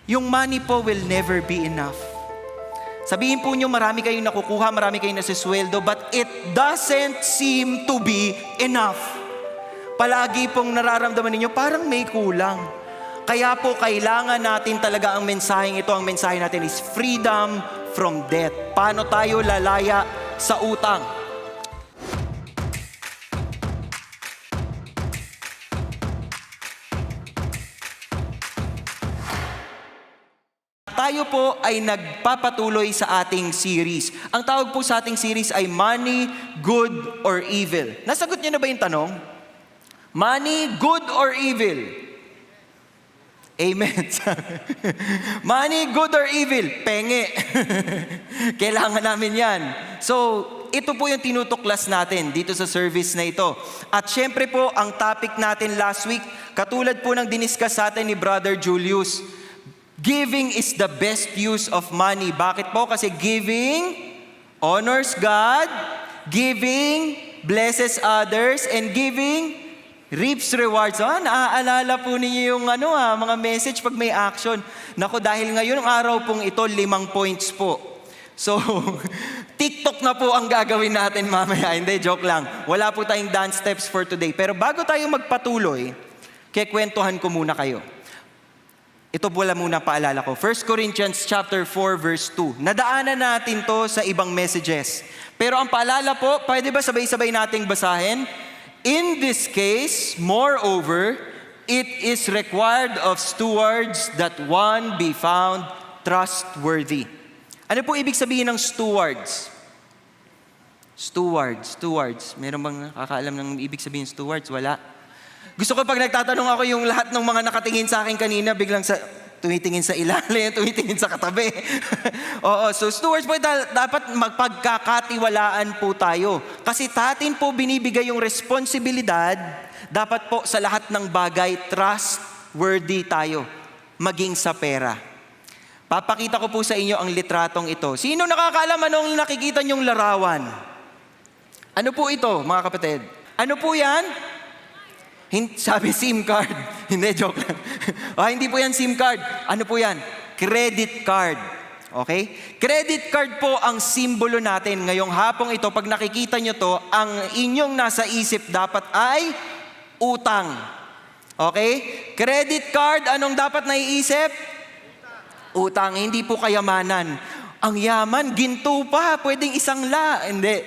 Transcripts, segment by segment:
Yung money po will never be enough. Sabihin po nyo, marami kayong nakukuha, marami kayong nasisweldo, but it doesn't seem to be enough. Palagi pong nararamdaman ninyo, parang may kulang. Kaya po, kailangan natin talaga ang mensaheng ito. Ang mensahe natin is freedom from debt. Paano tayo lalaya sa utang? Tayo po ay nagpapatuloy sa ating series. Ang tawag po sa ating series ay Money, Good or Evil. Nasagot niyo na ba yung tanong? Money, good or evil? Amen. Money, good or evil? Penge. Kailangan namin yan. So, ito po yung tinutuklas natin dito sa service na ito. At syempre po, ang topic natin last week, katulad po ng diniscuss sa atin ni Brother Julius, giving is the best use of money. Bakit po? Kasi giving honors God, giving blesses others, and giving reaps rewards. Naaalala po ninyo yung mga message pag may action. Naku, dahil ngayon ang araw pong ito, 5 points po. So, TikTok na po ang gagawin natin mamaya. Hindi, joke lang. Wala po tayong dance steps for today. Pero bago tayo magpatuloy, kekwentuhan ko muna kayo. Ito pala muna paalala ko. 1 Corinthians chapter 4 verse 2. Nadaanan natin to sa ibang messages. Pero ang paalala po, pwede ba sabay-sabay nating basahin? In this case, moreover, it is required of stewards that one be found trustworthy. Ano po ibig sabihin ng stewards? Stewards. Meron bang nakakaalam ng ibig sabihin stewards? Wala. Gusto ko pag nagtatanong ako yung lahat ng mga nakatingin sa akin kanina, biglang tumitingin sa ilalim, tumitingin sa katabi. Oo, so stewards po, dapat magpagkakatiwalaan po tayo. Kasi tatin po binibigay yung responsibilidad, dapat po sa lahat ng bagay, trustworthy tayo, maging sa pera. Papakita ko po sa inyo ang litratong ito. Sino nakakaalam anong nakikita niyong larawan? Ano po ito, mga kapatid? Ano po yan? Sabi SIM card. Hindi, joke lang. Hindi po yan SIM card. Ano po yan? Credit card. Okay? Credit card po ang simbolo natin. Ngayong hapong ito, pag nakikita nyo to, ang inyong nasa isip dapat ay utang. Okay? Credit card, anong dapat naiisip? Utang. Hindi po kayamanan. Ang yaman, ginto pa, pwedeng isang Hindi.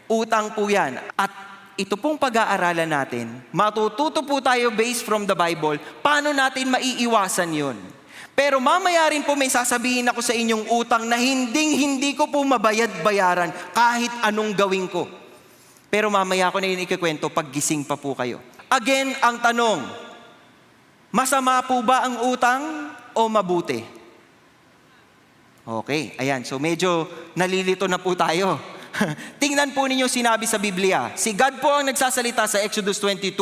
Utang po yan. At ito pong pag-aaralan natin, matututo po tayo based from the Bible, paano natin maiiwasan yun. Pero mamaya rin po may sasabihin ako sa inyong utang na hindi ko po mabayad-bayaran kahit anong gawin ko. Pero mamaya ko na yun ikikwento pag gising pa po kayo. Again, ang tanong, masama po ba ang utang o mabuti? Okay, ayan. So medyo nalilito na po tayo. Tingnan po ninyo sinabi sa Biblia. Si God po ang nagsasalita sa Exodus 22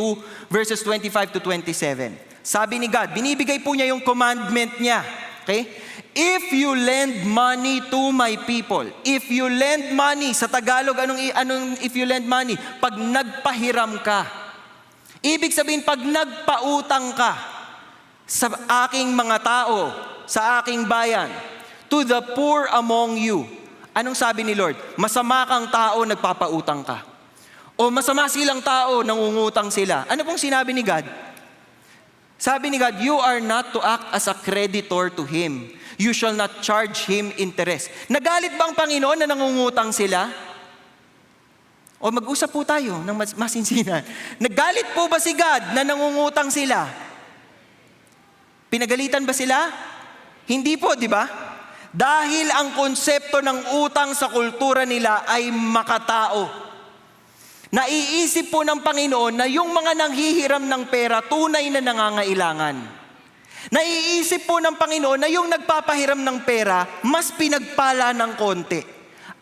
verses 25 to 27. Sabi ni God, binibigay po niya yung commandment niya. Okay? If you lend money to my people, if you lend money, sa Tagalog, anong if you lend money? Pag nagpahiram ka. Ibig sabihin, pag nagpautang ka sa aking mga tao, sa aking bayan, to the poor among you, anong sabi ni Lord? Masama kang tao, nagpapautang ka. O masama silang tao, nangungutang sila. Ano pong sinabi ni God? Sabi ni God, you are not to act as a creditor to Him. You shall not charge Him interest. Nagalit ba ang Panginoon na nangungutang sila? O mag-usap po tayo ng masinsinan. Nagalit po ba si God na nangungutang sila? Pinagalitan ba sila? Hindi po, di ba? Dahil ang konsepto ng utang sa kultura nila ay makatao. Naiisip po ng Panginoon na yung mga nanghihiram ng pera, tunay na nangangailangan. Naiisip po ng Panginoon na yung nagpapahiram ng pera, mas pinagpala ng konti.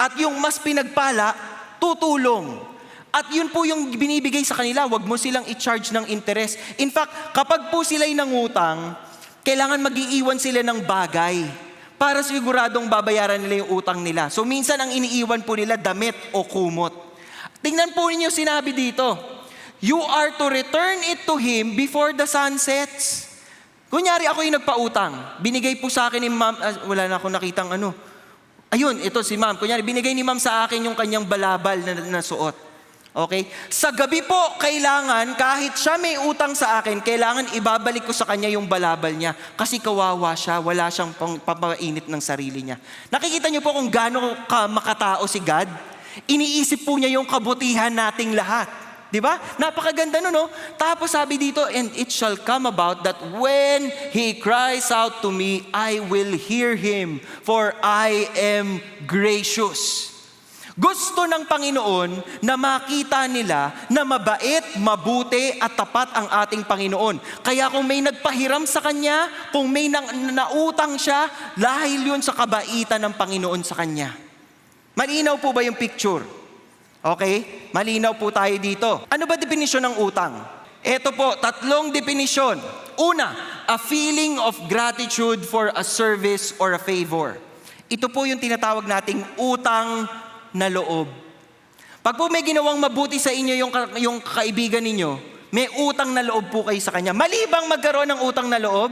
At yung mas pinagpala, tutulong. At yun po yung binibigay sa kanila, wag mo silang i-charge ng interest. In fact, kapag po sila'y nangutang, kailangan mag-iiwan sila ng bagay para siguradong babayaran nila yung utang nila. So minsan ang iniiwan po nila damit o kumot. Tingnan po ninyo sinabi dito, you are to return it to Him before the sun sets. Kunyari ako yung nagpautang. Binigay po sa akin ni ma'am, wala na akong nakitang ano. Ayun, ito si ma'am. Kunyari, binigay ni ma'am sa akin yung kanyang balabal na suot. Okay? Sa gabi po, kailangan, kahit siya may utang sa akin, kailangan ibabalik ko sa kanya yung balabal niya. Kasi kawawa siya, wala siyang pampainit ng sarili niya. Nakikita niyo po kung gaano ka makatao si God? Iniisip po niya yung kabutihan nating lahat. Di ba? Napakaganda no? Tapos sabi dito, and it shall come about that when he cries out to me, I will hear him, for I am gracious. Gusto ng Panginoon na makita nila na mabait, mabuti at tapat ang ating Panginoon. Kaya kung may nagpahiram sa Kanya, kung may nautang siya, dahil yun sa kabaitan ng Panginoon sa Kanya. Malinaw po ba yung picture? Okay? Malinaw po tayo dito. Ano ba definisyon ng utang? Ito po, 3 definisyon. Una, a feeling of gratitude for a service or a favor. Ito po yung tinatawag nating utang na loob. Pag po may ginawang mabuti sa inyo yung kaibigan ninyo, may utang na loob po kayo sa kanya. Mali bang magkaroon ng utang na loob?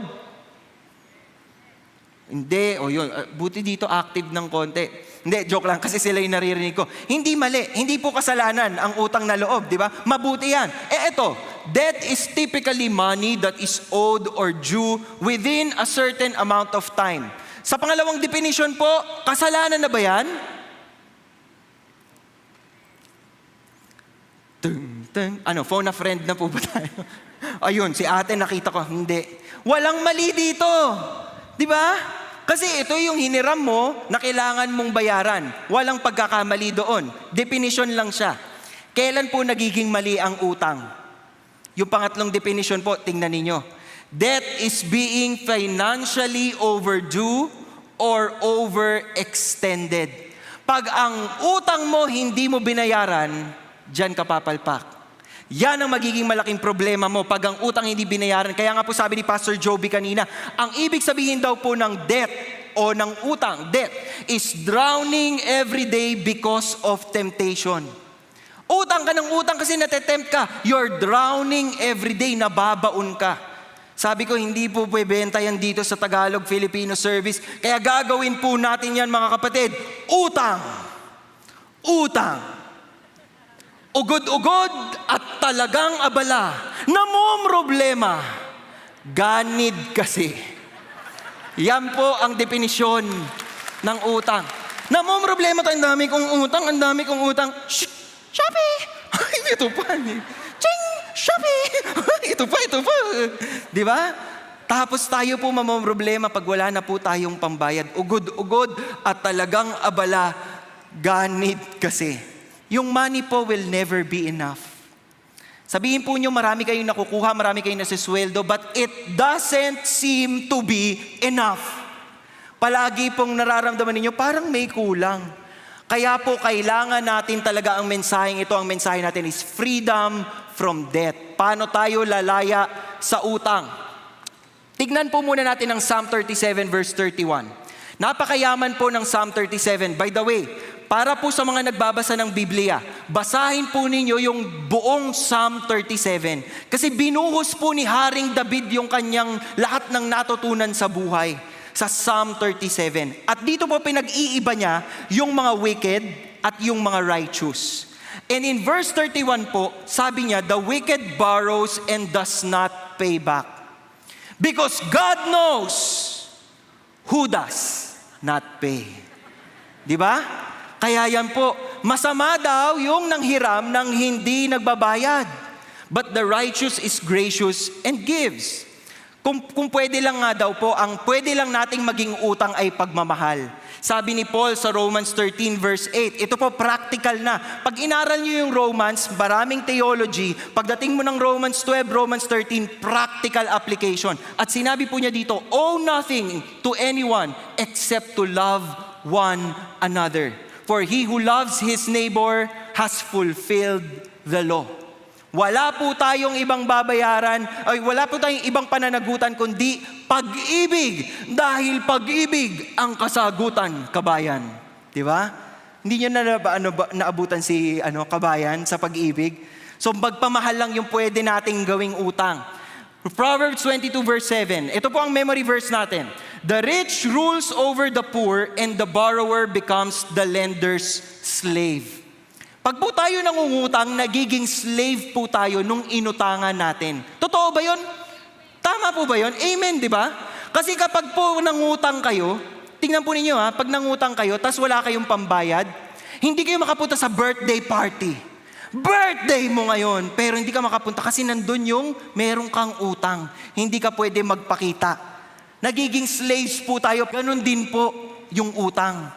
Hindi, yun. Buti dito active ng konti. Hindi, joke lang kasi sila yung naririnig ko. Hindi mali, hindi po kasalanan ang utang na loob, di ba? Mabuti yan. Eto, debt is typically money that is owed or due within a certain amount of time. Sa pangalawang definition po, kasalanan na ba yan? Phone a friend na po ba tayo? Ayun, si ate nakita ko, hindi. Walang mali dito. Di ba? Kasi ito yung hiniram mo na kailangan mong bayaran. Walang pagkakamali doon. Definition lang siya. Kailan po nagiging mali ang utang? Yung pangatlong definition po, tingnan ninyo. Debt is being financially overdue or overextended. Pag ang utang mo hindi mo binayaran, diyan ka papalpak. Yan ang magiging malaking problema mo pag ang utang hindi binayaran. Kaya nga po sabi ni Pastor Joby kanina, ang ibig sabihin daw po ng debt o ng utang, debt, is drowning every day because of temptation. Utang ka ng utang kasi natetempt ka. You're drowning every day, nababaon ka. Sabi ko, hindi po bebenta yan dito sa Tagalog Filipino Service. Kaya gagawin po natin yan mga kapatid. Utang. Utang. Ugod-ugod at talagang abala. Namomroblema. Ganid kasi. Yan po ang definisyon ng utang. Namomroblema tayo, ang dami kong utang. Shopee! Ito pa. Ching! Shopee! Ito pa. Di ba? Tapos tayo po mamomroblema pag wala na po tayong pambayad. Ugod-ugod at talagang abala. Ganid kasi. Yung money po will never be enough. Sabihin po nyo, marami kayong nakukuha, marami kayong nasisweldo, but it doesn't seem to be enough. Palagi pong nararamdaman ninyo, parang may kulang. Kaya po, kailangan natin talaga ang mensaheng ito. Ang mensahe natin is freedom from debt. Paano tayo lalaya sa utang? Tignan po muna natin ang Psalm 37 verse 31. Napakayaman po ng Psalm 37. By the way, para po sa mga nagbabasa ng Biblia, basahin po ninyo yung buong Psalm 37. Kasi binuhos po ni Haring David yung kanyang lahat ng natutunan sa buhay sa Psalm 37. At dito po pinag-iiba niya yung mga wicked at yung mga righteous. And in verse 31 po, sabi niya, the wicked borrows and does not pay back. Because God knows who does not pay. Di ba? Kaya yan po, masama daw yung nanghiram ng hindi nagbabayad. But the righteous is gracious and gives. Kung pwede lang nga daw po, ang pwede lang nating maging utang ay pagmamahal. Sabi ni Paul sa Romans 13 verse 8, ito po practical na. Pag inaral nyo yung Romans, maraming theology, pagdating mo ng Romans 12, Romans 13, practical application. At sinabi po niya dito, owe nothing to anyone except to love one another. For he who loves his neighbor has fulfilled the law. Wala po tayong ibang babayaran, wala po tayong ibang pananagutan kundi pag-ibig. Dahil pag-ibig ang kasagutan, kabayan. Di ba? Hindi nyo naabutan si kabayan sa pag-ibig? So magpamahal lang yung pwede nating gawing utang. Proverbs 22 verse 7. Ito po ang memory verse natin. The rich rules over the poor and the borrower becomes the lender's slave. Pag po tayo nangungutang, nagiging slave po tayo nung inutangan natin. Totoo ba yun? Tama po ba yun? Amen, di ba? Kasi kapag po nangutang kayo, tingnan po ninyo ha, pag nangutang kayo, tas wala kayong pambayad, hindi kayo makapunta sa birthday party. Birthday mo ngayon, pero hindi ka makapunta kasi nandun yung meron kang utang. Hindi ka pwede magpakita. Nagiging slaves po tayo, ganun din po yung utang.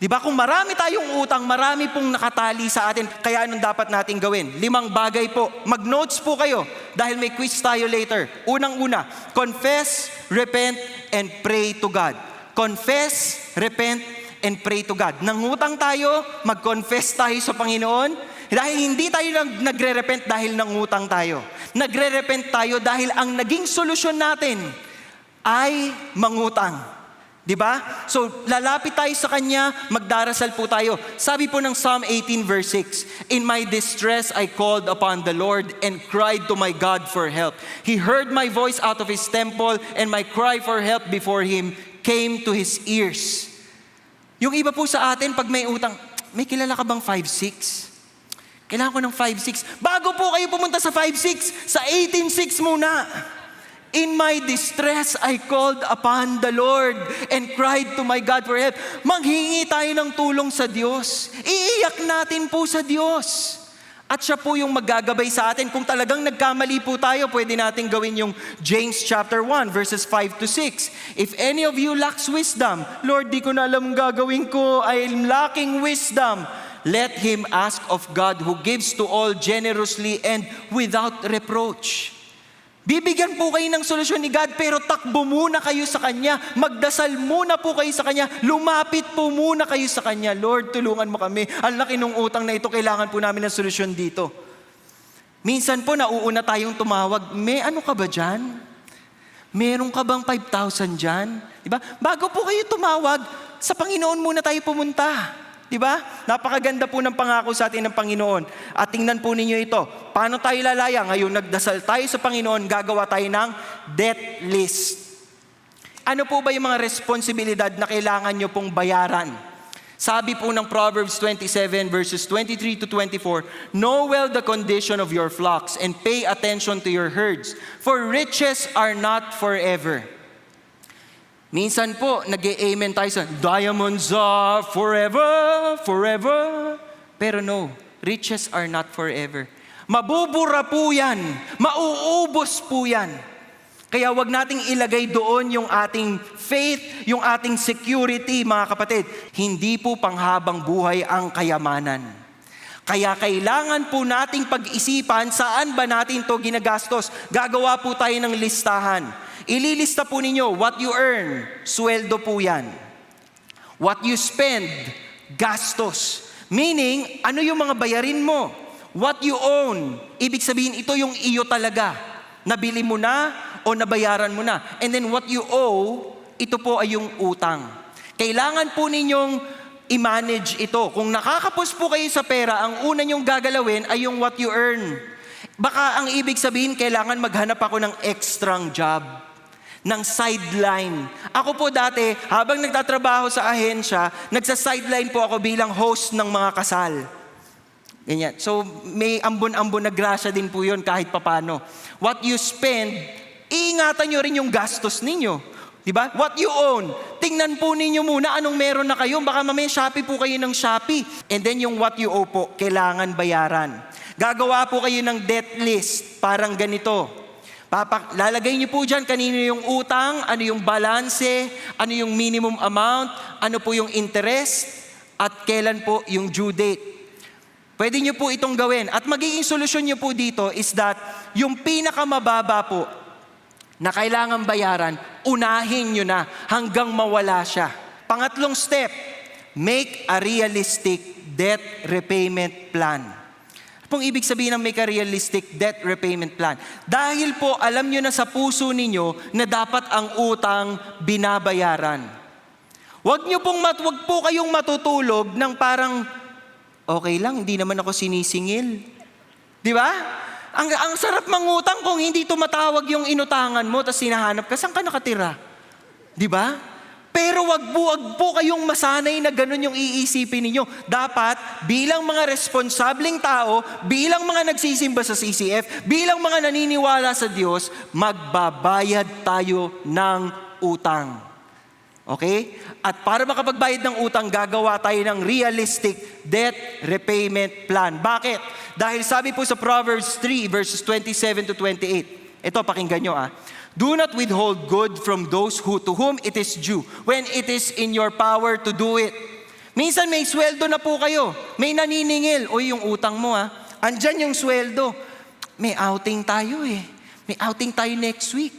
Di ba? Kung marami tayong utang, marami pong nakatali sa atin. Kaya anong dapat nating gawin? 5 bagay po. Mag-notes po kayo dahil may quiz tayo later. Unang-una, confess, repent, and pray to God. Confess, repent, and pray to God. Nangutang tayo, mag-confess tayo sa Panginoon. Dahil hindi tayo nagre-repent dahil nangutang tayo. Nagre-repent tayo dahil ang naging solusyon natin ay mangutang. Di ba? So, lalapit tayo sa Kanya, magdarasal po tayo. Sabi po ng Psalm 18 verse 6, In my distress I called upon the Lord and cried to my God for help. He heard my voice out of His temple and my cry for help before Him came to His ears. Yung iba po sa atin, pag may utang, may kilala ka bang 5-6? Kailangan ko ng 5-6. Bago po kayo pumunta sa 5-6, sa 18-6 muna. In my distress, I called upon the Lord and cried to my God for help. Manghingi tayo ng tulong sa Diyos. Iiyak natin po sa Diyos. At siya po yung maggagabay sa atin. Kung talagang nagkamali po tayo, pwede natin gawin yung James chapter 1, verses 5 to 6. If any of you lacks wisdom, Lord, di ko na alam gagawin ko. I'm lacking wisdom. Let him ask of God who gives to all generously and without reproach. Bibigyan po kayo ng solusyon ni God, pero takbo muna kayo sa Kanya. Magdasal muna po kayo sa Kanya. Lumapit po muna kayo sa Kanya. Lord, tulungan mo kami. Ang laki ng utang na ito, kailangan po namin ng solusyon dito. Minsan po, nauuna tayong tumawag, may ano ka ba dyan? Meron ka bang 5,000 dyan? Diba? Bago po kayo tumawag, sa Panginoon muna tayo pumunta. Diba? Napakaganda po ng pangako sa atin ng Panginoon. At tingnan po ninyo ito. Paano tayo lalaya? Ngayon, nagdasal tayo sa Panginoon, gagawa tayo ng debt list. Ano po ba yung mga responsibilidad na kailangan nyo pong bayaran? Sabi po ng Proverbs 27 verses 23 to 24, Know well the condition of your flocks and pay attention to your herds, for riches are not forever. Minsan po, nag-amen tayo sa diamonds are forever, forever. Pero no, riches are not forever. Mabubura po yan. Mauubos po yan. Kaya wag nating ilagay doon yung ating faith, yung ating security, mga kapatid. Hindi po panghabang buhay ang kayamanan. Kaya kailangan po nating pag-isipan saan ba natin to ginagastos. Gagawa po tayo ng listahan. Ililista po ninyo, what you earn, sweldo po yan. What you spend, gastos. Meaning, ano yung mga bayarin mo? What you own, ibig sabihin ito yung iyo talaga. Nabili mo na o nabayaran mo na. And then what you owe, ito po ay yung utang. Kailangan po ninyong i-manage ito. Kung nakakapos po kayo sa pera, ang una nyong gagalawin ay yung what you earn. Baka ang ibig sabihin, kailangan maghanap ako ng extrang job, ng sideline. Ako po dati, habang nagtatrabaho sa ahensya, nagsa-sideline po ako bilang host ng mga kasal. Ganyan. So, may ambon-ambon na grasya din po yun kahit papano. What you spend, iingatan nyo rin yung gastos ninyo. Diba? What you own, tingnan po ninyo muna anong meron na kayo. Baka mamaya Shopee po kayo ng Shopee. And then yung what you owe po, kailangan bayaran. Gagawa po kayo ng debt list, parang ganito. Lalagay niyo po dyan kanino yung utang, ano yung balanse, ano yung minimum amount, ano po yung interest, at kailan po yung due date. Pwede niyo po itong gawin. At magiging solusyon niyo po dito is that yung pinakamababa po na kailangan bayaran, unahin niyo na hanggang mawala siya. Pangatlong step, make a realistic debt repayment plan. Pong ibig sabihin ng make a realistic debt repayment plan. Dahil po alam nyo na sa puso ninyo na dapat ang utang binabayaran. Wag po kayong matutulog ng parang, okay lang, hindi naman ako sinisingil. Di ba? Ang sarap mangutang kung hindi tumatawag yung inutangan mo, tapos hinahanap ka, saan ka nakatira? Di ba? Pero wag po kayong masanay na ganun yung iisipin ninyo. Dapat, bilang mga responsableng tao, bilang mga nagsisimba sa CCF, bilang mga naniniwala sa Diyos, magbabayad tayo ng utang. Okay? At para makapagbayad ng utang, gagawa tayo ng realistic debt repayment plan. Bakit? Dahil sabi po sa Proverbs 3 verses 27 to 28. Ito, pakinggan nyo. Do not withhold good from those to whom it is due, when it is in your power to do it. Minsan may sweldo na po kayo. May naniningil. O yung utang mo andyan yung sweldo. May outing tayo May outing tayo next week.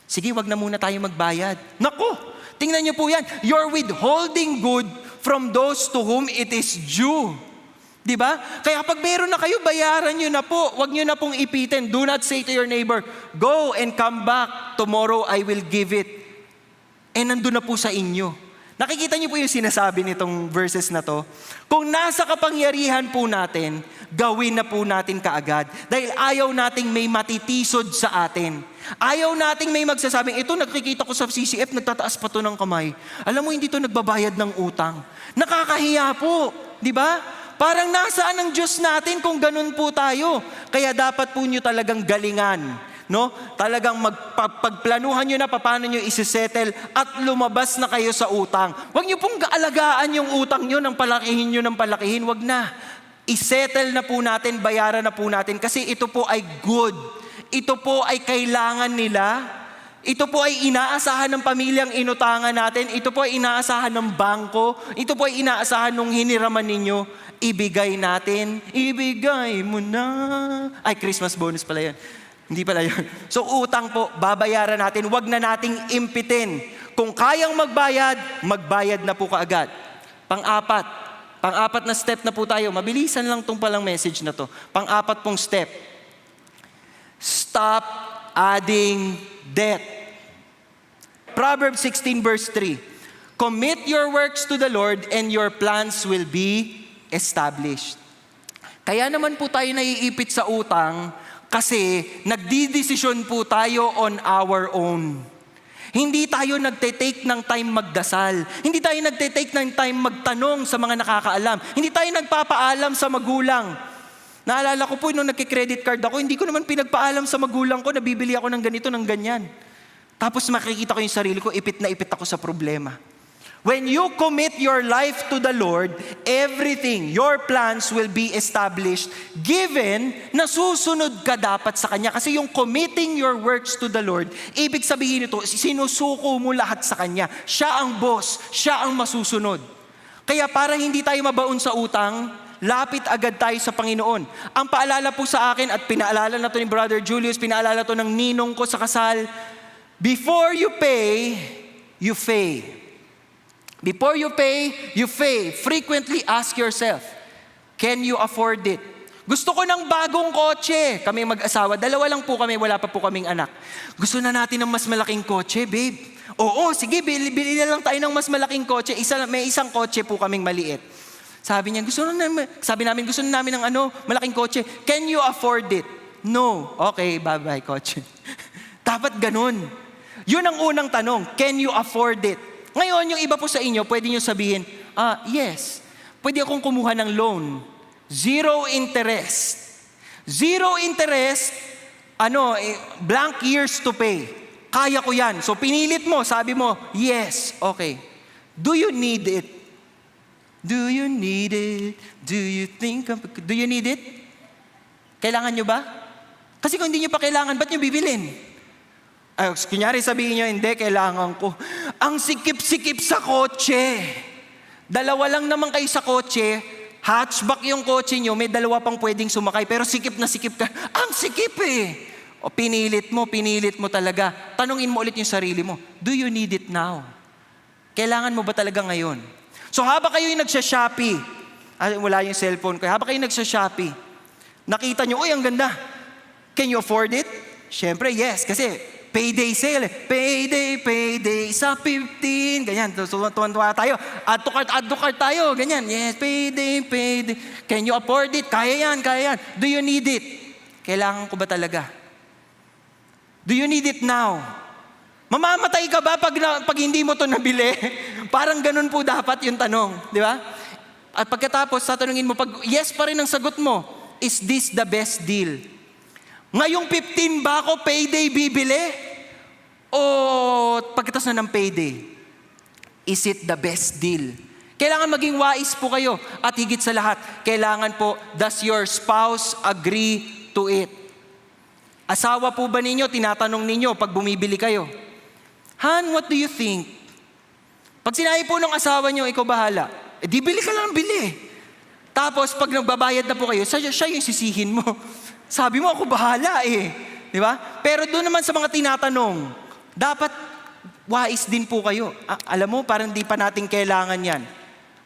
Sige, wag na muna tayo magbayad. Naku! Tingnan niyo po yan. You're withholding good from those to whom it is due. Di ba? Kaya pag meron na kayo, bayaran nyo na po. Huwag nyo na pong ipitin. Do not say to your neighbor, go and come back. Tomorrow I will give it. Nandun na po sa inyo. Nakikita niyo po yung sinasabi nitong verses na to. Kung nasa kapangyarihan po natin, gawin na po natin kaagad. Dahil ayaw nating may matitisod sa atin. Ayaw nating may magsasabing, ito nakikita ko sa CCF, nagtataas pa to ng kamay. Alam mo, hindi to nagbabayad ng utang. Nakakahiya po, di ba? Parang nasaan ang Diyos natin kung ganun po tayo. Kaya dapat po nyo talagang galingan. No? Talagang pagplanuhan nyo na paano nyo isisettle at lumabas na kayo sa utang. Huwag nyo pong gaalagaan yung utang nyo ng palakihin nyo ng palakihin. Huwag na. Isettle na po natin, bayaran na po natin kasi ito po ay good. Ito po ay kailangan nila. Ito po ay inaasahan ng pamilyang inutangan natin. Ito po ay inaasahan ng bangko. Ito po ay inaasahan ng hiniraman ninyo. Ibigay natin. Ibigay mo na. Ay, Christmas bonus pala yan. Hindi pala yun. So utang po, babayaran natin. Huwag na nating impitin. Kung kayang magbayad, magbayad na po kaagad. Pang-apat na step na po tayo. Mabilisan lang tong palang message na to. Pang-apat pong step. Stop adding debt. Proverbs 16 verse 3. Commit your works to the Lord and your plans will be established. Kaya naman po tayo naiipit sa utang kasi nagdidesisyon po tayo on our own. Hindi tayo nagte-take ng time magdasal. Hindi tayo nagte-take ng time magtanong sa mga nakakaalam. Hindi tayo nagpapaalam sa magulang. Naalala ko po, nung nagki-credit card ako, hindi ko naman pinagpaalam sa magulang ko na bibili ako ng ganito, ng ganyan. Tapos makikita ko yung sarili ko, ipit na ipit ako sa problema. When you commit your life to the Lord, everything, your plans will be established given na susunod ka dapat sa Kanya. Kasi yung committing your works to the Lord, ibig sabihin nito, sinusuko mo lahat sa Kanya. Siya ang boss, siya ang masusunod. Kaya para hindi tayo mabaon sa utang, lapit agad tayo sa Panginoon. Ang paalala po sa akin, at pinaalala na to ni Brother Julius, pinaalala to ng ninong ko sa kasal, before you pay, you pay. Before you pay, you pay. Frequently ask yourself, can you afford it? Gusto ko ng bagong kotse. Kami mag-asawa, dalawa lang po kami, wala pa po kaming anak. Gusto na natin ng mas malaking kotse, babe. Oo, sige, bili na lang tayo ng mas malaking kotse. May isang kotse po kaming maliit. Sabi niya, sabi namin, gusto na namin ng malaking kotse. Can you afford it? No. Okay, bye-bye, kotse. Dapat ganun. Yun ang unang tanong, can you afford it? Ngayon, yung iba po sa inyo, pwede nyo sabihin, yes, pwede akong kumuha ng loan. Zero interest. Zero interest, blank years to pay. Kaya ko yan. So pinilit mo, sabi mo, yes, okay. Do you need it? Do you need it? Do you need it? Kailangan nyo ba? Kasi kung hindi nyo pa kailangan, ba't nyo bibilin? Kunyari sabihin nyo, hindi, kailangan ko. Ang sikip-sikip sa kotse. Dalawa lang naman kayo sa kotse, hatchback yung kotse nyo, may dalawa pang pwedeng sumakay, pero sikip na sikip ka. Ang sikip O pinilit mo talaga. Tanungin mo ulit yung sarili mo, do you need it now? Kailangan mo ba talaga ngayon? So habang kayo yung nagsha-Shopee, wala yung cellphone ko, habang kayo nagsha-Shopee, nakita nyo, uy, ang ganda. Can you afford it? Syempre, yes, kasi payday sale. Payday sa 15. Ganyan, tuwan-tuwa tayo. Add to cart tayo. Ganyan, yes, payday. Can you afford it? Kaya yan. Do you need it? Kailangan ko ba talaga? Do you need it now? Mamamatay ka ba pag hindi mo to nabili? Parang ganun po dapat yung tanong, di ba? At pagkatapos, tatanungin mo, pag yes pa rin ang sagot mo, is this the best deal? Ngayong 15 ba ako payday bibili? O pagkatapos na ng payday, is it the best deal? Kailangan maging wais po kayo. At higit sa lahat, kailangan po, does your spouse agree to it? Asawa po ba ninyo, tinatanong ninyo pag bumibili kayo, Han, what do you think? Pag sinabi po ng asawa nyo, ikaw bahala, di bili ka lang bili. Tapos pag nagbabayad na po kayo, siya yung sisihin mo. Sabi mo, ako bahala Di ba? Pero doon naman sa mga tinatanong, dapat wais din po kayo. Alam mo, parang di pa natin kailangan yan.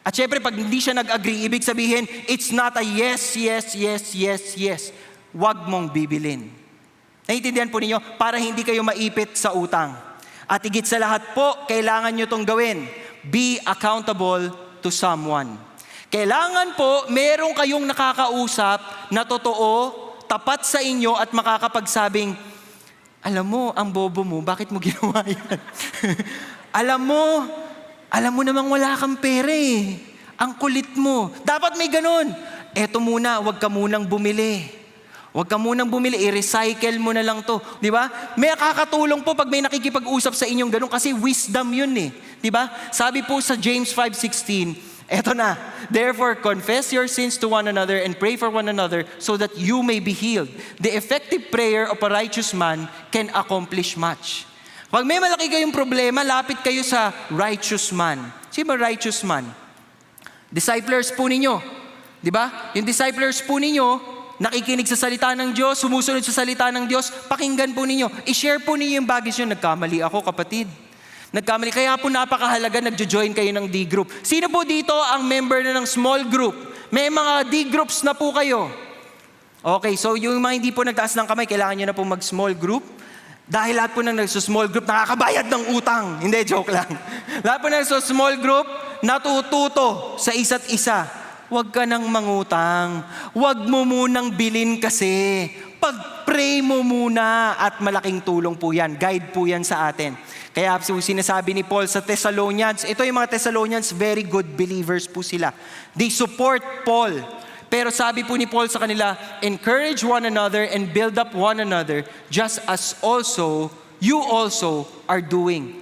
At syempre, pag hindi siya nag-agree, ibig sabihin, it's not a yes, yes, yes, yes, yes. Huwag mong bibilin. Naiintindihan po ninyo? Para hindi kayo maipit sa utang. At higit sa lahat po, kailangan nyo itong gawin. Be accountable to someone. Kailangan po, meron kayong nakakausap na totoo, tapat sa inyo at makakapagsabing, alam mo, ang bobo mo, bakit mo ginawa yan? alam mo namang wala kang pera Ang kulit mo. Dapat may ganun. Eto muna, huwag ka munang bumili. Huwag ka munang bumili, i-recycle mo na lang to. Di ba? May kakatulong po pag may nakikipag-usap sa inyong ganun kasi wisdom yun Di ba? Sabi po sa James 5:16, eto na, therefore confess your sins to one another and pray for one another so that you may be healed. The effective prayer of a righteous man can accomplish much. Pag may malaki kayong problema, lapit kayo sa righteous man. Sino ba righteous man? Disciplers po ninyo. Di ba? Yung disciplers po ninyo, nakikinig sa salita ng Diyos, sumusunod sa salita ng Diyos, pakinggan po ninyo. I-share po ninyo yung bagay nyo. Nagkamali ako, kapatid. Nagkamali. Kaya po napakahalaga, nagjo-join kayo ng D-group. Sino po dito ang member na ng small group? May mga D-groups na po kayo. Okay, so yung mga hindi po nagtaas ng kamay, kailangan nyo na po mag-small group. Dahil lahat po ng nagsusmall group, nakakabayad ng utang. Hindi, joke lang. Lahat po ng nagsusmall group, natututo sa isa't isa. Huwag ka nang mangutang. Huwag mo munang bilin kasi. Pag-pray mo muna at malaking tulong po yan. Guide po yan sa atin. Kaya sinasabi ni Paul sa Thessalonians, ito yung mga Thessalonians, very good believers po sila. They support Paul. Pero sabi po ni Paul sa kanila, encourage one another and build up one another just as also, you also are doing.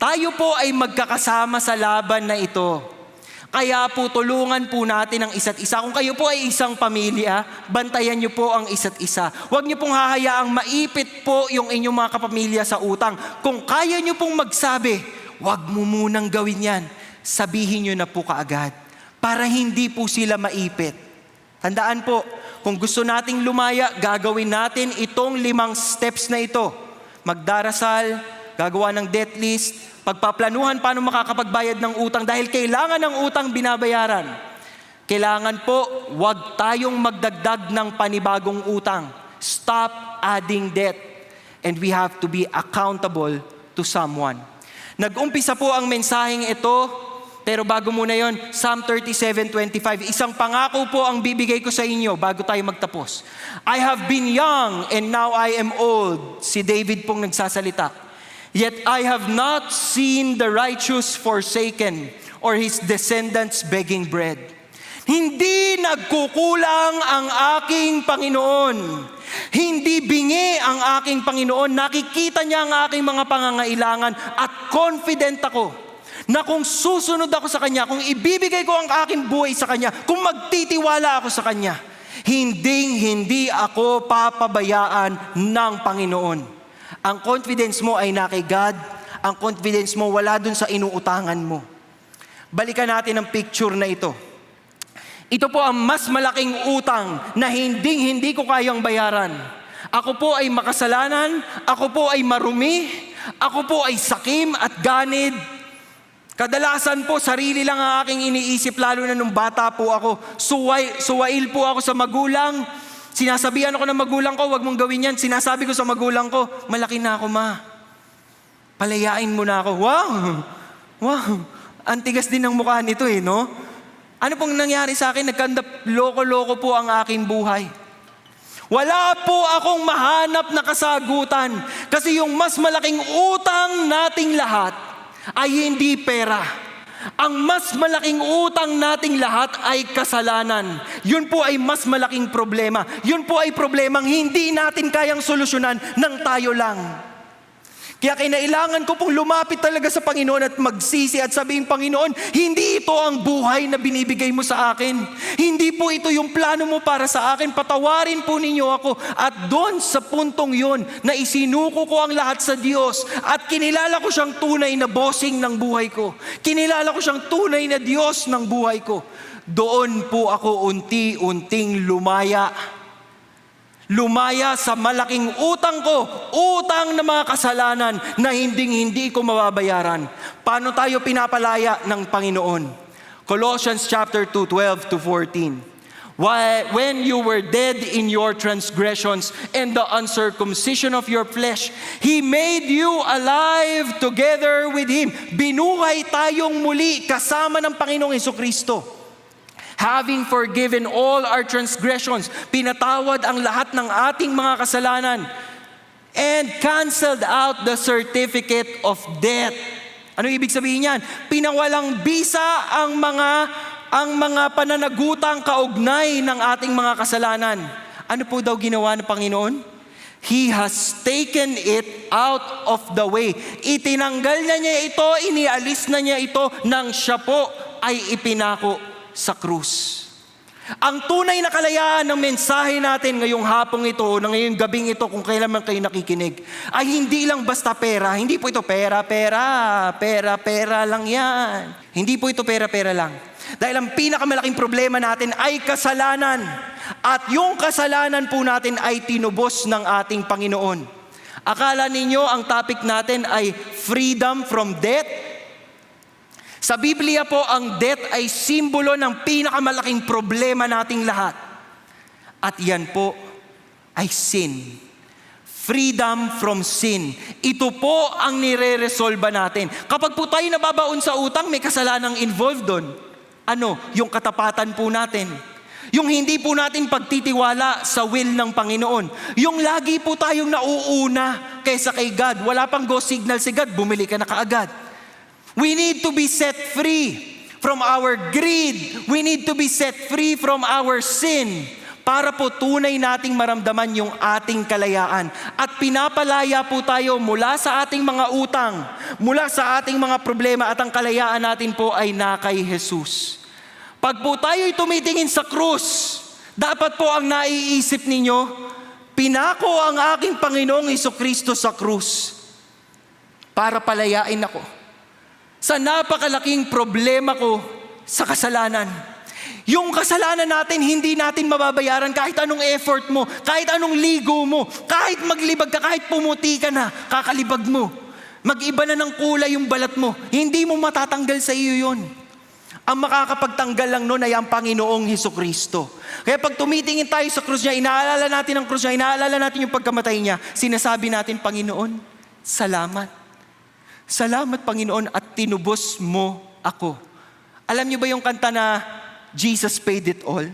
Tayo po ay magkakasama sa laban na ito. Kaya po tulungan po natin ang isa't isa. Kung kayo po ay isang pamilya, bantayan niyo po ang isa't isa. Huwag niyo pong hahayaang maipit po yung inyong mga kapamilya sa utang. Kung kaya niyo pong magsabi, huwag mo munang gawin yan. Sabihin niyo na po kaagad para hindi po sila maipit. Tandaan po, kung gusto nating lumaya, gagawin natin itong 5 steps na ito. Magdarasal, gagawa ng debt list, pagpaplanuhan paano makakapagbayad ng utang dahil kailangan ng utang binabayaran. Kailangan po, wag tayong magdagdag ng panibagong utang. Stop adding debt. And we have to be accountable to someone. Nag-umpisa po ang mensaheng ito, pero bago muna yon, Psalm 37:25, isang pangako po ang bibigay ko sa inyo bago tayo magtapos. I have been young and now I am old. Si David pong nagsasalita. Yet I have not seen the righteous forsaken or his descendants begging bread. Hindi nagkukulang ang aking Panginoon. Hindi bingi ang aking Panginoon. Nakikita niya ang aking mga pangangailangan at confident ako na kung susunod ako sa Kanya, kung ibibigay ko ang aking buhay sa Kanya, kung magtitiwala ako sa Kanya, hindi ako papabayaan ng Panginoon. Ang confidence mo ay na kay God, ang confidence mo wala dun sa inuutangan mo. Balikan natin ang picture na ito. Ito po ang mas malaking utang na hindi ko kayang bayaran. Ako po ay makasalanan, ako po ay marumi, ako po ay sakim at ganid. Kadalasan po, sarili lang ang aking iniisip, lalo na nung bata po ako. Suwail po ako sa magulang. Sinasabihan ako ng magulang ko, wag mong gawin yan. Sinasabi ko sa magulang ko, malaki na ako, ma. Palayain mo na ako. Wow, ang tigas din ng mukha nito no? Ano pong nangyari sa akin? Loko-loko po ang aking buhay. Wala po akong mahanap na kasagutan kasi yung mas malaking utang nating lahat ay hindi pera. Ang mas malaking utang nating lahat ay kasalanan. Yun po ay mas malaking problema. Yun po ay problemang hindi natin kayang solusyonan ng tayo lang. Kaya kinailangan ko pong lumapit talaga sa Panginoon at magsisi at sabihin, Panginoon, hindi ito ang buhay na binibigay mo sa akin. Hindi po ito yung plano mo para sa akin. Patawarin po ninyo ako. At doon sa puntong yon na isinuko ko ang lahat sa Diyos at kinilala ko siyang tunay na bossing ng buhay ko. Kinilala ko siyang tunay na Diyos ng buhay ko. Doon po ako unti-unting lumaya sa malaking utang ko, utang na mga kasalanan na hindi ko mababayaran. Paano tayo pinapalaya ng Panginoon? Colossians chapter 2, 12 to 14. When you were dead in your transgressions and the uncircumcision of your flesh, He made you alive together with Him. Binuhay tayong muli kasama ng Panginoong Hesukristo. Having forgiven all our transgressions, pinatawad ang lahat ng ating mga kasalanan, and canceled out the certificate of debt. Ano ibig sabihin niyan? Pinawalang bisa ang mga pananagutang kaugnay ng ating mga kasalanan. Ano po daw ginawa ng Panginoon? He has taken it out of the way. Itinanggal na niya ito, inialis na niya ito nang siya po ay ipinako sa krus. Ang tunay na kalayaan ng mensahe natin ngayong hapong ito, na ngayong gabing ito, kung kailan man kayo nakikinig, ay hindi lang basta pera. Hindi po ito pera lang yan. Hindi po ito pera lang. Dahil ang pinakamalaking problema natin ay kasalanan. At yung kasalanan po natin ay tinubos ng ating Panginoon. Akala ninyo ang topic natin ay freedom from debt? Sa Biblia po, ang debt ay simbolo ng pinakamalaking problema nating lahat. At yan po ay sin. Freedom from sin. Ito po ang nire-resolba natin. Kapag po tayo nababaon sa utang, may kasalanang involved doon. Ano? Yung katapatan po natin. Yung hindi po natin pagtitiwala sa will ng Panginoon. Yung lagi po tayong nauuna kaysa kay God. Wala pang go signal si God, bumili ka na kaagad. We need to be set free from our greed. We need to be set free from our sin para po tunay nating maramdaman yung ating kalayaan. At pinapalaya po tayo mula sa ating mga utang, mula sa ating mga problema, at ang kalayaan natin po ay na kay Jesus. Pag po tayo'y tumitingin sa krus, dapat po ang naiisip ninyo, pinako ang aking Panginoong Hesukristo sa krus para palayain ako sa napakalaking problema ko sa kasalanan. Yung kasalanan natin, hindi natin mababayaran kahit anong effort mo, kahit anong ligo mo, kahit maglibag ka, kahit pumuti ka na, kakalibag mo. Mag-iba na ng kulay yung balat mo. Hindi mo matatanggal sa iyo yun. Ang makakapagtanggal lang nun ay ang Panginoong Hesukristo. Kaya pag tumitingin tayo sa krus niya, inaalala natin ang krus niya, inaalala natin yung pagkamatay niya, sinasabi natin, Panginoon, salamat. Salamat, Panginoon, at tinubos mo ako. Alam niyo ba yung kanta na Jesus paid it all?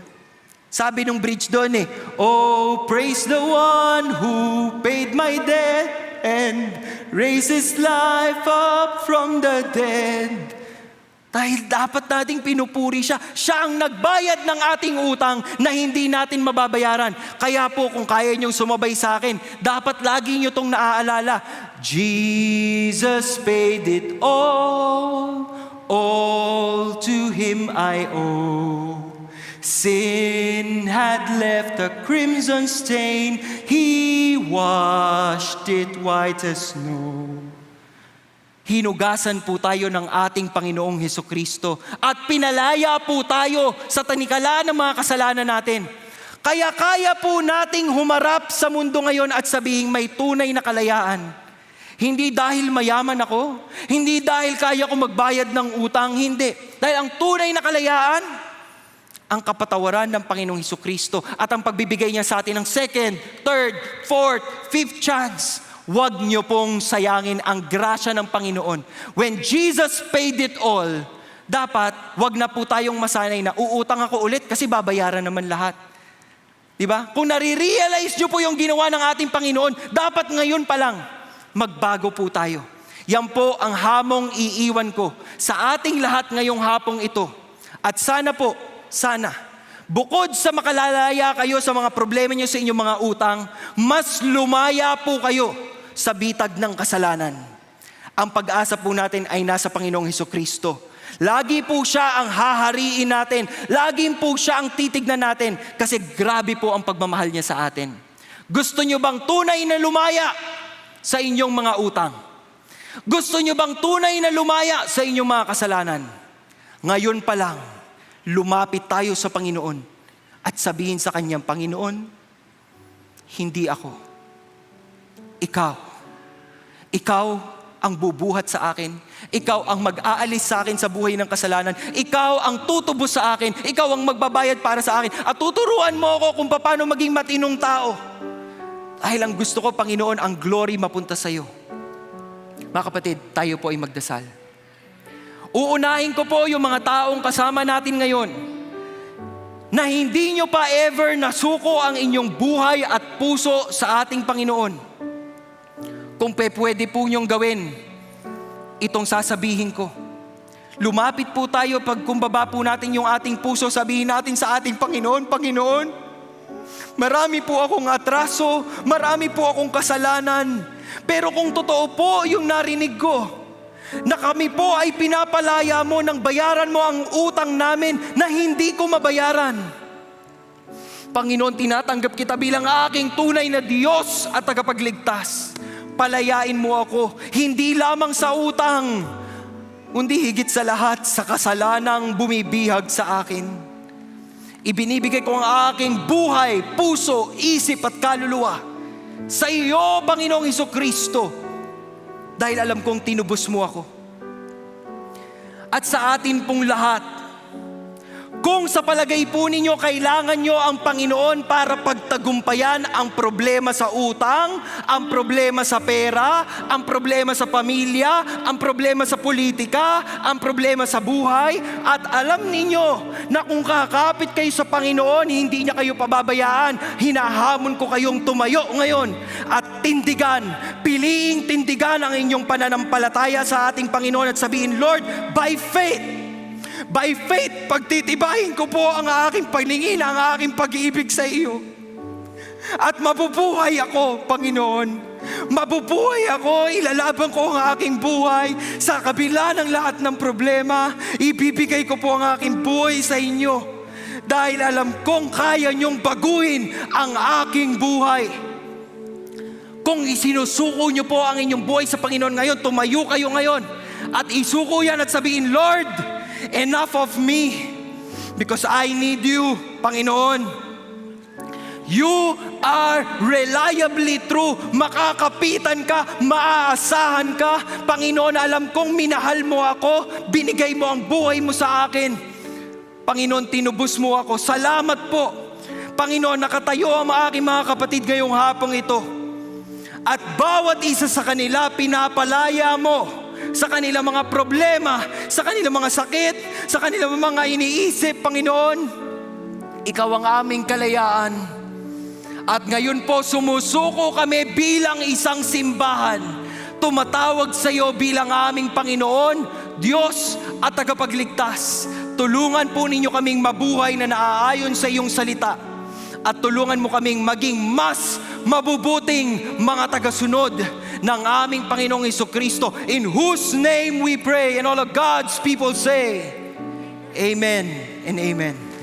Sabi nung bridge doon oh, praise the one who paid my debt and raised his life up from the dead. Dahil dapat nating pinupuri siya. Siya ang nagbayad ng ating utang na hindi natin mababayaran. Kaya po kung kaya niyong sumabay sa akin, dapat lagi niyo itong naaalala. Jesus paid it all to Him I owe. Sin had left a crimson stain, He washed it white as snow. Hinugasan po tayo ng ating Panginoong Hesukristo at pinalaya po tayo sa tanikala ng mga kasalanan natin. Kaya kaya po nating humarap sa mundo ngayon at sabihing may tunay na kalayaan. Hindi dahil mayaman ako, hindi dahil kaya ko magbayad ng utang, hindi. Dahil ang tunay na kalayaan, ang kapatawaran ng Panginoong Hesukristo at ang pagbibigay niya sa atin ng second, third, fourth, fifth chance. Huwag niyo pong sayangin ang grasya ng Panginoon. When Jesus paid it all, dapat wag na po tayong masanay na uutang ako ulit kasi babayaran naman lahat. Diba? Kung nare-realize nyo po yung ginawa ng ating Panginoon, dapat ngayon pa lang, magbago po tayo. Yan po ang hamong iiwan ko sa ating lahat ngayong hapong ito. At sana po, bukod sa makalalaya kayo sa mga problema nyo sa inyong mga utang, mas lumaya po kayo sa bitag ng kasalanan. Ang pag-asa po natin ay nasa Panginoong Hesukristo. Lagi po siya ang hahariin natin. Lagi po siya ang titignan natin kasi grabe po ang pagmamahal niya sa atin. Gusto nyo bang tunay na lumaya sa inyong mga utang? Gusto nyo bang tunay na lumaya sa inyong mga kasalanan? Ngayon pa lang, lumapit tayo sa Panginoon at sabihin sa Kanyang, Panginoon, hindi ako. Ikaw ang bubuhat sa akin. Ikaw ang mag-aalis sa akin sa buhay ng kasalanan. Ikaw ang tutubos sa akin. Ikaw ang magbabayad para sa akin. At tuturuan mo ako kung paano maging matinong tao. Dahil ang gusto ko, Panginoon, ang glory mapunta sa iyo. Mga kapatid, tayo po ay magdasal. Uunahin ko po yung mga taong kasama natin ngayon na hindi nyo pa ever nasuko ang inyong buhay at puso sa ating Panginoon. Kung pwede po nyong gawin itong sasabihin ko. Lumapit po tayo pag kumbaba po natin yung ating puso, sabihin natin sa ating Panginoon, Panginoon, marami po akong atraso, marami po akong kasalanan. Pero kung totoo po yung narinig ko, na kami po ay pinapalaya mo nang bayaran mo ang utang namin na hindi ko mabayaran. Panginoon, tinatanggap kita bilang aking tunay na Diyos at tagapagligtas. Palayain mo ako, hindi lamang sa utang, kundi higit sa lahat sa kasalanang bumibihag sa akin. Ibinibigay ko ang aking buhay, puso, isip at kaluluwa sa iyo, Panginoong Hesukristo, dahil alam kong tinubos mo ako. At sa atin pong lahat, kung sa palagay po ninyo kailangan nyo ang Panginoon para pagtagumpayan ang problema sa utang, ang problema sa pera, ang problema sa pamilya, ang problema sa politika, ang problema sa buhay, at alam ninyo na kung kakapit kayo sa Panginoon, hindi niya kayo pababayaan, hinahamon ko kayong tumayo ngayon at piliing tindigan ang inyong pananampalataya sa ating Panginoon at sabihin, Lord, by faith, pagtitibayin ko po ang aking paningin, ang aking pag-ibig sa iyo. At mabubuhay ako, Panginoon. Mabubuhay ako, ilalaban ko ang aking buhay. Sa kabila ng lahat ng problema, ibibigay ko po ang aking buhay sa inyo. Dahil alam kong kaya niyong baguhin ang aking buhay. Kung isinusuko niyo po ang inyong buhay sa Panginoon ngayon, tumayo kayo ngayon at isuko yan at sabihin, Lord, enough of me because I need you, Panginoon. You are reliably true. Makakapitan ka, maaasahan ka. Panginoon, alam kong minahal mo ako, binigay mo ang buhay mo sa akin. Panginoon, tinubos mo ako. Salamat po. Panginoon, nakatayo ang aking mga kapatid ngayong hapong ito. At bawat isa sa kanila, pinapalaya mo sa kanilang mga problema, sa kanilang mga sakit, sa kanilang mga iniisip, Panginoon. Ikaw ang aming kalayaan. At ngayon po, sumusuko kami bilang isang simbahan. Tumatawag sa iyo bilang aming Panginoon, Diyos at tagapagligtas. Tulungan po ninyo kaming mabuhay na naaayon sa iyong salita. At tulungan mo kaming maging mas mabubuting mga tagasunod ng aming Panginoong Hesukristo, in whose name we pray. And all of God's people say, Amen and Amen.